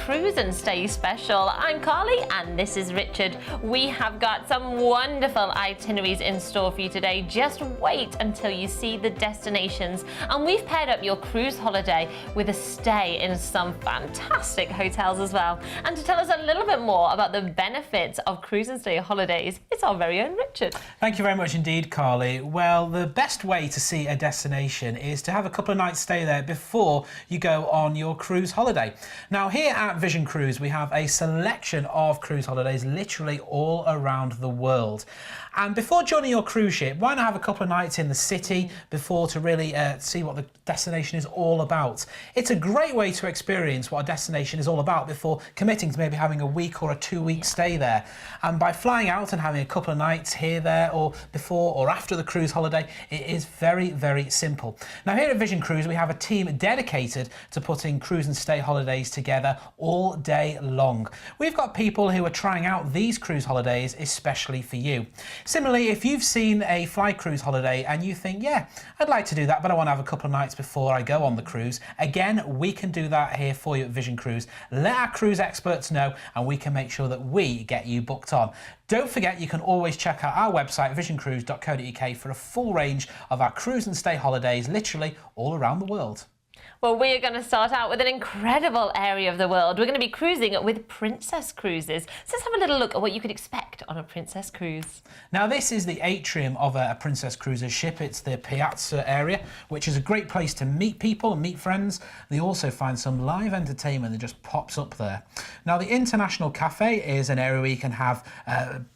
Cruise and Stay special. I'm Carly and this is Richard. We have got some wonderful itineraries in store for you today. Just wait until you see the destinations. And we've paired up your cruise holiday with a stay in some fantastic hotels as well. And to tell us a little bit more about the benefits of Cruise and Stay holidays, it's our very own Richard. Thank you very much indeed, Carly. Well, the best way to see a destination is to have a couple of nights stay there before you go on your cruise holiday. Now, here at Vision Cruise, we have a selection of cruise holidays literally all around the world. And before joining your cruise ship, why not have a couple of nights in the city before to really see what the destination is all about? It's a great way to experience what a destination is all about before committing to maybe having a week or a 2-week stay there. And by flying out and having a couple of nights here, there, or before or after the cruise holiday, it is very, very simple. Now, here at Vision Cruise, we have a team dedicated to putting cruise and stay holidays together all day long. We've got people who are trying out these cruise holidays especially for you. Similarly, if you've seen a fly cruise holiday and you think, yeah, I'd like to do that, but I want to have a couple of nights before I go on the cruise, again, we can do that here for you at Vision Cruise. Let our cruise experts know and we can make sure that we get you booked on. Don't forget, you can always check out our website, visioncruise.co.uk, for a full range of our cruise and stay holidays, literally all around the world. Well, we are going to start out with an incredible area of the world. We're going to be cruising with Princess Cruises. So let's have a little look at what you could expect on a Princess Cruise. Now, this is the atrium of a Princess Cruises ship. It's the Piazza area, which is a great place to meet people and meet friends. They also find some live entertainment that just pops up there. Now, the International Cafe is an area where you can have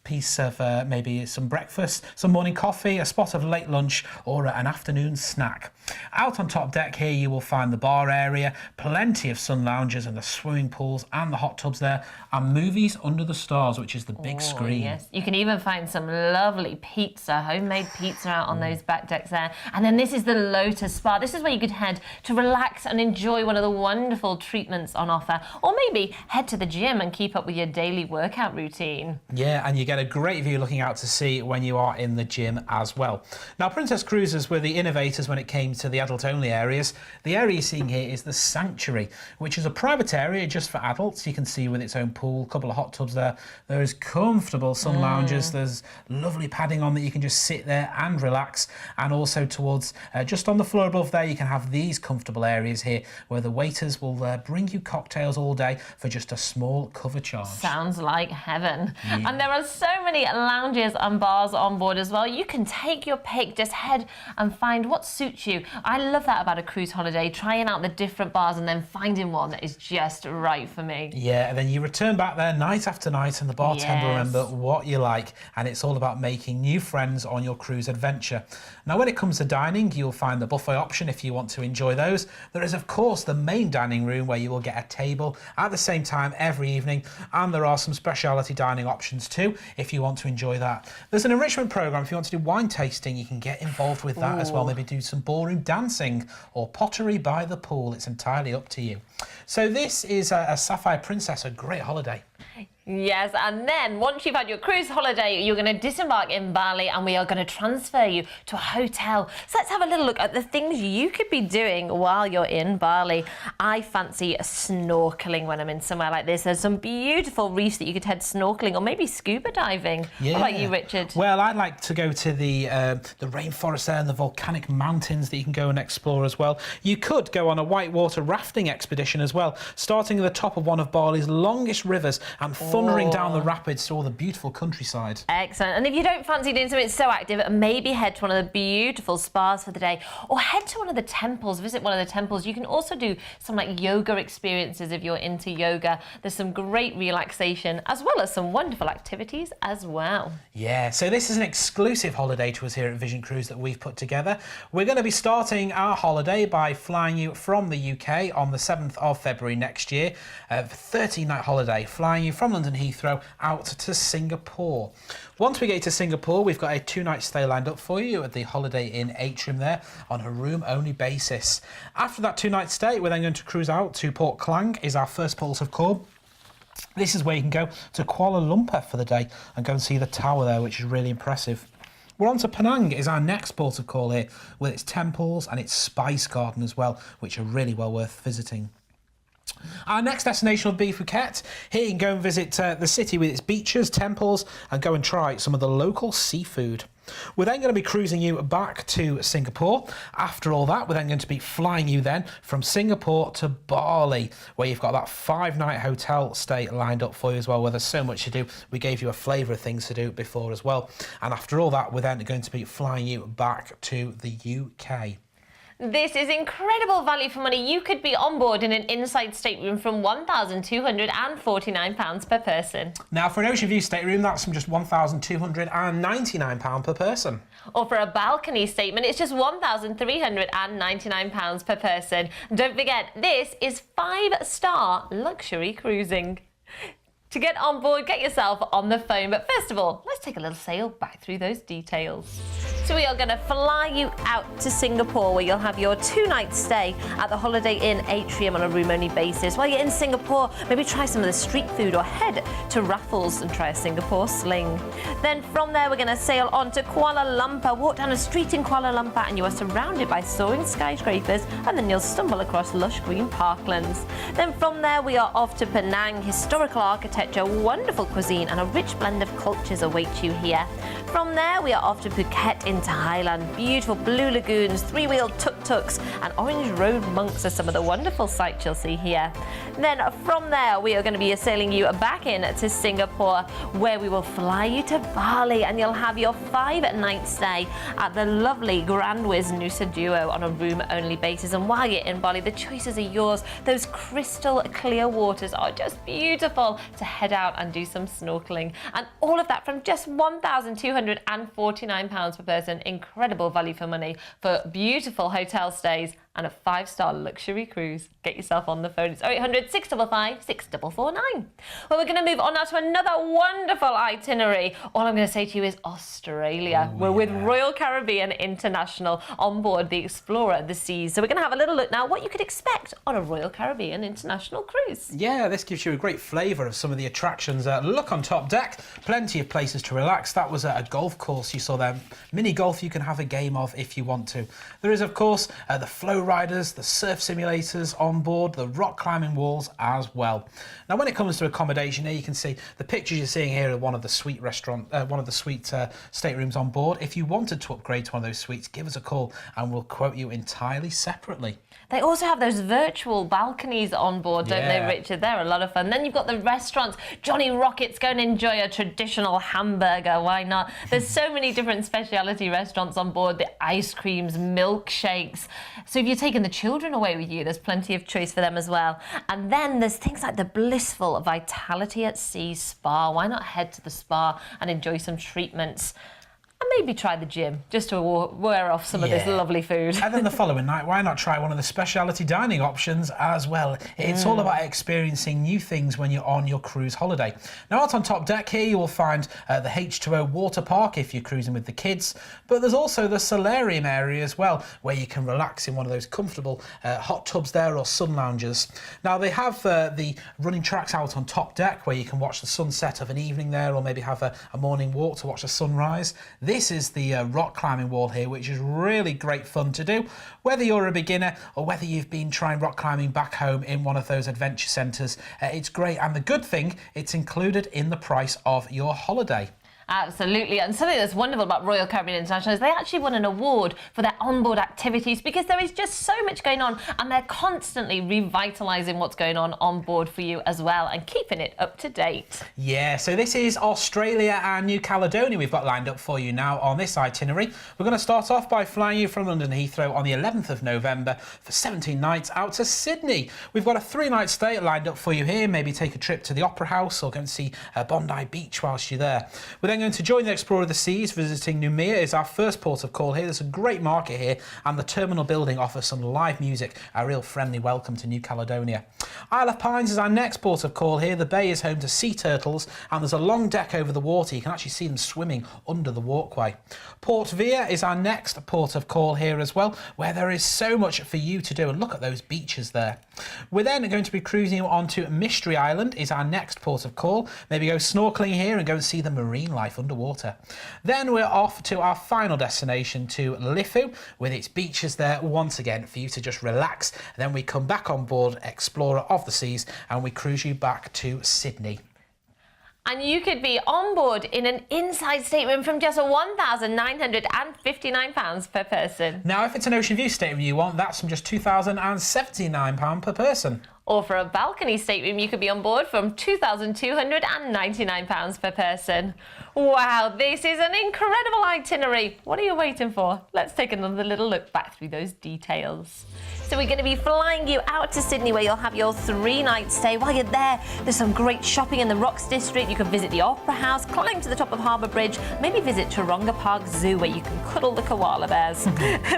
piece of maybe some breakfast, some morning coffee, a spot of late lunch, or an afternoon snack. Out on top deck here you will find the bar area, plenty of sun lounges and the swimming pools and the hot tubs there, and movies under the stars, which is the big screen. Yes, you can even find some lovely pizza, homemade pizza out on those back decks there. And then this is the Lotus Spa. This is where you could head to relax and enjoy one of the wonderful treatments on offer, or maybe head to the gym and keep up with your daily workout routine. Yeah, and you get a great view looking out to sea when you are in the gym as well. Now, Princess Cruises were the innovators when it came to the adult-only areas. The area you're seeing here is the Sanctuary, which is a private area just for adults. You can see with its own pool, a couple of hot tubs there. There is comfortable sun lounges. There's lovely padding on that you can just sit there and relax. And also towards, just on the floor above there, you can have these comfortable areas here where the waiters will bring you cocktails all day for just a small cover charge. Sounds like heaven. Yeah. And there are so many lounges and bars on board as well. You can take your pick, just head and find what suits you. I love that about a cruise holiday, trying out the different bars and then finding one that is just right for me. Yeah, and then you return back there night after night and the bartender will remember what you like, and it's all about making new friends on your cruise adventure. Now, when it comes to dining, you'll find the buffet option if you want to enjoy those. There is, of course, the main dining room where you will get a table at the same time every evening, and there are some specialty dining options too if you want to enjoy that. There's an enrichment program. If you want to do wine tasting, you can get involved with that as well. Maybe do some ballroom dancing or pottery by the pool. It's entirely up to you. So this is a Sapphire Princess, a great holiday. Yes, and then once you've had your cruise holiday, you're going to disembark in Bali and we are going to transfer you to a hotel. So let's have a little look at the things you could be doing while you're in Bali. I fancy snorkeling when I'm in somewhere like this. There's some beautiful reefs that you could head snorkeling or maybe scuba diving. Yeah. What about you, Richard? Well, I'd like to go to the rainforest there and the volcanic mountains that you can go and explore as well. You could go on a whitewater rafting expedition as well, starting at the top of one of Bali's longest rivers and thundering down the rapids to all the beautiful countryside. Excellent. And if you don't fancy doing something so active, maybe head to one of the beautiful spas for the day, or head to one of the temples, visit one of the temples. You can also do some like yoga experiences if you're into yoga. There's some great relaxation as well as some wonderful activities as well. Yeah, so this is an exclusive holiday to us here at Vision Cruise that we've put together. We're going to be starting our holiday by flying you from the UK on the 7th of February next year. A 13-night holiday, flying you from London Heathrow out to Singapore. Once we get to Singapore, we've got a 2-night stay lined up for you at the Holiday Inn atrium there on a room-only basis. After that 2-night stay, we're then going to cruise out to Port Klang, is our first port of call. This is where you can go to Kuala Lumpur for the day and go and see the tower there, which is really impressive. We're on to Penang, is our next port of call here, with its temples and its spice garden as well, which are really well worth visiting. Our next destination will be Phuket. Here you can go and visit the city with its beaches, temples, and go and try some of the local seafood. We're then going to be cruising you back to Singapore. After all that, we're then going to be flying you then from Singapore to Bali, where you've got that 5-night hotel stay lined up for you as well, where there's so much to do. We gave you a flavour of things to do before as well. And after all that, we're then going to be flying you back to the UK. This is incredible value for money. You could be on board in an inside stateroom from £1,249 per person. Now, for an ocean view stateroom, that's from just £1,299 per person. Or for a balcony statement, it's just £1,399 per person. Don't forget, this is 5-star luxury cruising. To get on board, get yourself on the phone. But first of all, let's take a little sail back through those details. So we are going to fly you out to Singapore, where you'll have your 2-night stay at the Holiday Inn Atrium on a room-only basis. While you're in Singapore, maybe try some of the street food or head to Raffles and try a Singapore sling. Then from there, we're going to sail on to Kuala Lumpur, walk down a street in Kuala Lumpur, and you are surrounded by soaring skyscrapers, and then you'll stumble across lush green parklands. Then from there, we are off to Penang. Historical architecture, wonderful cuisine, and a rich blend of cultures await you here. From there, we are off to Phuket in Thailand. Beautiful blue lagoons, 3-wheeled tuk-tuks, and orange road monks are some of the wonderful sights you'll see here. Then from there, we are going to be sailing you back in to Singapore, where we will fly you to Bali, and you'll have your 5-night stay at the lovely Grandwiz Nusa Duo on a room-only basis. And while you're in Bali, the choices are yours. Those crystal clear waters are just beautiful to head out and do some snorkeling. And all of that from just £1,249 per person. Incredible value for money for beautiful hotel stays and a 5-star luxury cruise. Get yourself on the phone. It's 0800 655 6449. Well, we're going to move on now to another wonderful itinerary. All I'm going to say to you is Australia. We're with Royal Caribbean International on board the Explorer of the Seas. So we're going to have a little look now what you could expect on a Royal Caribbean International cruise. Yeah, this gives you a great flavour of some of the attractions. Look on top deck, plenty of places to relax. That was a golf course you saw there. Mini golf you can have a game of if you want to. There is, of course, the flow riders, the surf simulators on board, the rock climbing walls as well. Now, when it comes to accommodation, here you can see the pictures you're seeing here of one of the suite staterooms on board. If you wanted to upgrade to one of those suites, give us a call and we'll quote you entirely separately. They also have those virtual balconies on board, don't they, Richard? They're a lot of fun. Then you've got the restaurants. Johnny Rockets, go and enjoy a traditional hamburger. Why not? There's so many different specialty restaurants on board. The ice creams, milkshakes. So if you're taking the children away with you, there's plenty of choice for them as well. And then there's things like the blissful Vitality at Sea spa. Why not head to the spa and enjoy some treatments? And maybe try the gym, just to wear off some of this lovely food. And then the following night, why not try one of the specialty dining options as well? It's all about experiencing new things when you're on your cruise holiday. Now, out on top deck here, you will find the H2O water park if you're cruising with the kids. But there's also the solarium area as well, where you can relax in one of those comfortable hot tubs there or sun lounges. Now, they have the running tracks out on top deck, where you can watch the sunset of an evening there, or maybe have a morning walk to watch the sunrise. This is the rock climbing wall here, which is really great fun to do, whether you're a beginner or whether you've been trying rock climbing back home in one of those adventure centres. It's great, and the good thing, it's included in the price of your holiday. Absolutely, and something that's wonderful about Royal Caribbean International is they actually won an award for their onboard activities, because there is just so much going on and they're constantly revitalising what's going on board for you as well and keeping it up to date. Yeah, so this is Australia and New Caledonia we've got lined up for you now on this itinerary. We're going to start off by flying you from London Heathrow on the 11th of November for 17 nights out to Sydney. We've got a 3-night stay lined up for you here. Maybe take a trip to the Opera House or go and see Bondi Beach whilst you're there. We're then going to join the Explorer of the Seas. Visiting Noumea is our first port of call here. There's a great market here, and the terminal building offers some live music, a real friendly welcome to New Caledonia. Isle of Pines is our next port of call here. The bay is home to sea turtles, and there's a long deck over the water. You can actually see them swimming under the walkway. Port Vila is our next port of call here as well, where there is so much for you to do, and look at those beaches there. We're then going to be cruising on to Mystery Island is our next port of call. Maybe go snorkeling here and go and see the marine life life underwater. Then we're off to our final destination, to Lifu, with its beaches there once again for you to just relax. Then we come back on board Explorer of the Seas and we cruise you back to Sydney. And you could be on board in an inside stateroom from just £1,959 per person. Now, if it's an ocean view stateroom you want, that's from just £2,079 per person. Or for a balcony stateroom, you could be on board from £2,299 per person. Wow, this is an incredible itinerary. What are you waiting for? Let's take another little look back through those details. So we're going to be flying you out to Sydney, where you'll have your 3-night stay. While you're there, there's some great shopping in the Rocks District. You can visit the Opera House, climb to the top of Harbour Bridge, maybe visit Taronga Park Zoo, where you can cuddle the koala bears.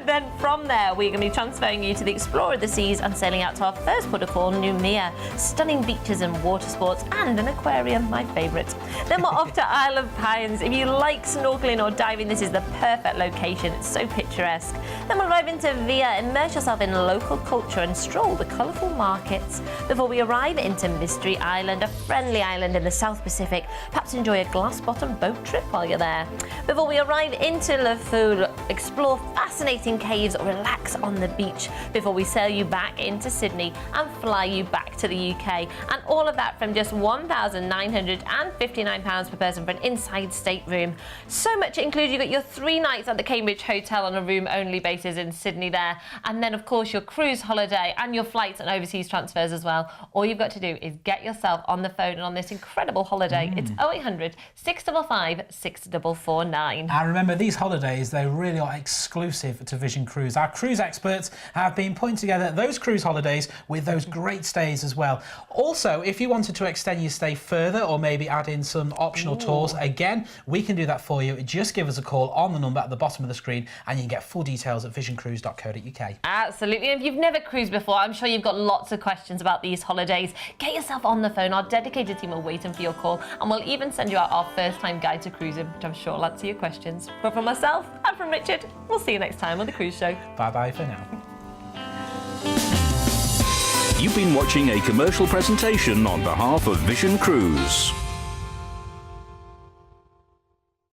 Then from there, we're going to be transferring you to the Explorer of the Seas and sailing out to our first port of call, Noumea. Stunning beaches and water sports and an aquarium, my favourite. Then we're off to Isle of Pines. If you like snorkeling or diving, this is the perfect location. It's so picturesque. Then we'll arrive into Via, immerse yourself in local culture and stroll the colourful markets before we arrive into Mystery Island, a friendly island in the South Pacific. Perhaps enjoy a glass-bottom boat trip while you're there. Before we arrive into Lefou, explore fascinating caves or relax on the beach before we sail you back into Sydney and fly you back to the UK. And all of that from just £1,959 per person for an inside stateroom. So much included. You got your 3 nights at the Cambridge Hotel on a room-only basis in Sydney there, and then of course your cruise holiday and your flights and overseas transfers as well. All you've got to do is get yourself on the phone and on this incredible holiday. It's 0800 655 6449. And remember, these holidays, they really are exclusive to Vision Cruise. Our cruise experts have been putting together those cruise holidays with those great stays as well. Also, if you wanted to extend your stay further or maybe add in some optional tours, again, we can do that for you. Just give us a call on the number at the bottom of the screen and you can get full details at visioncruise.co.uk. Absolutely. And if you've never cruised before, I'm sure you've got lots of questions about these holidays. Get yourself on the phone. Our dedicated team are waiting for your call, and we'll even send you out our first-time guide to cruising, which I'm sure will answer your questions. But from myself and from Richard, we'll see you next time on The Cruise Show. Bye-bye for now. You've been watching a commercial presentation on behalf of Vision Cruise.